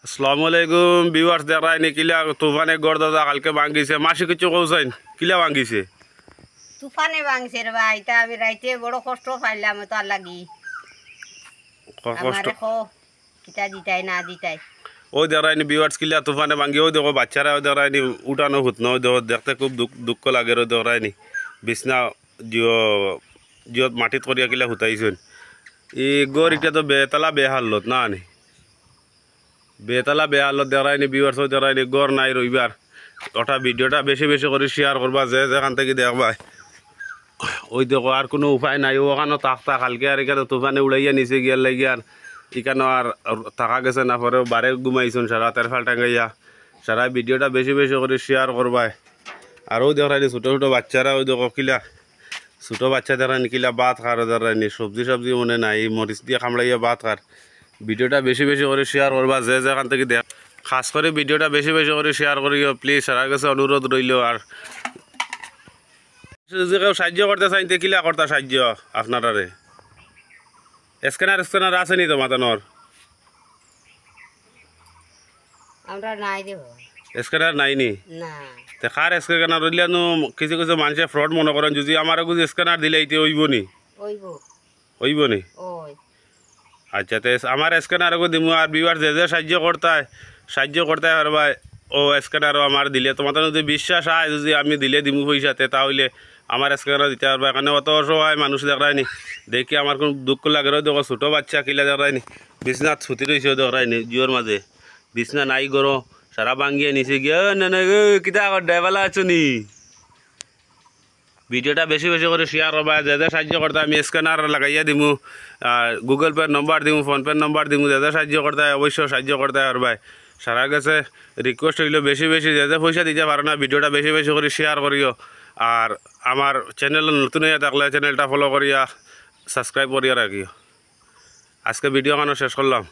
আসসালামু আলাইকুম ভিউয়ার্স দেখাই নি কিলা তুফানে গড় দাদা কালকে ভাঙ্গিছে মাসি কিছু কৌছেন কিলা ভাঙ্গিছে তুফানে ভাঙছে রে ভাই তা আমি রাইতে বড় কষ্ট পাইলাম তো আর লাগি কষ্ট আমারে খো কিতা দিতাই না দিতাই ওই দেখাই নি ভিউয়ার্স কিলা তুফানে ভাঙ্গি ওই দেখো বাচ্চারা ওই দেখাই নি উঠানো হুত না ওই দেখো দেখতে খুব দুঃখ লাগে ওই দেখাই নি বিছনা জিও জিওত মাটিত করিয়া কিলা হুতাইছেন ই গড় এটা তো বেতলা বেহালত না নি বেতলা বেহালত দেখাই নি ভিউয়ার্স ওই দেখাই নি গড় নাই রইবার ওটা ভিডিওটা বেশি বেশি করে শেয়ার করবা যে যেখান থেকে দেখবা ওই দেখো আর কোনো উপায় নাই ওখানে তাকতা কালকে আর এখানে তুফানে উড়াইয়া নিচে গিয়ার লাগি আর এখানে আর থাকা গেছে না পরে বারে ঘুমাইছুন সারা তেরফাল টাঙ্গাইয়া সারা ভিডিওটা বেশি বেশি করে শেয়ার করবাই আর ওই দেখানি ছোটো ছোটো বাচ্চারা ওই দেখো কিলা ছোটো বাচ্চা দেখানি কিলা ভাত খার দেখানি সবজি সবজি মনে নাই মরিচ দিয়ে খামড়াইয়া ভাত খার ভিডিওটা বেশি বেশি করে শেয়ার করবা যে যেখান থেকে দেখ খাস করে ভিডিওটা বেশি বেশি করে শেয়ার করিও প্লিজ সারা কাছে অনুরোধ রইল আর যদি কেউ সাহায্য করতে চাই কিলা করতে সাহায্য আপনারে স্ক্যানার আছে নি তো মাতানোর আমরা নাই দেব স্ক্যানার নাই নি না খার স্ক্যানার রইলানো কিছু কিছু মানুষে ফ্রড মনে করেন যদি আমার কিছু স্ক্যানার দিলে এতে হইব নি ওইব হইব নি ওই আচ্ছা তে আমার স্ক্যানার দিব আর বিবার যে যে সাহায্য করতে পারবা ও স্ক্যানারও আমার দিলে তোমার যদি বিশ্বাস হয় যদি আমি দিলে দিমু পয়সাতে তাহলে আমার স্ক্যানার দিতে পারবা এখানে অত অসহায় মানুষ দেখায়নি দেখি আমার কোনো দুঃখ লাগে দেখো ছোটো বাচ্চা কিলা দেখায়নি বিছনাথ ছুটি রয়েছে দেখায়নি জিওর মাঝে বিছনা নাই গরো সারা ভাঙ্গিয়ে নিচে গিয়ে না কিতা ড্রাইভালা আছো নি ভিডিওটা বেশি বেশি করে শেয়ার করবা যে যে সাহায্য করতে আমি স্ক্যানার লাগাইয়া দিমু গুগল পের নম্বর দিমু ফোনপের নম্বর দিমু যে যে সাহায্য করতে অবশ্যই সাহায্য করতে পারবাই সারা কাছে রিকোয়েস্ট হইল বেশি বেশি যে যে পয়সা দিতে পারো না ভিডিওটা বেশি বেশি করে শেয়ার করিও আর আমার চ্যানেল নতুন হয়ে থাকলে চ্যানেলটা ফলো করিয়া সাবস্ক্রাইব করিয়া রাখিও আজকে ভিডিও কেন শেষ করলাম।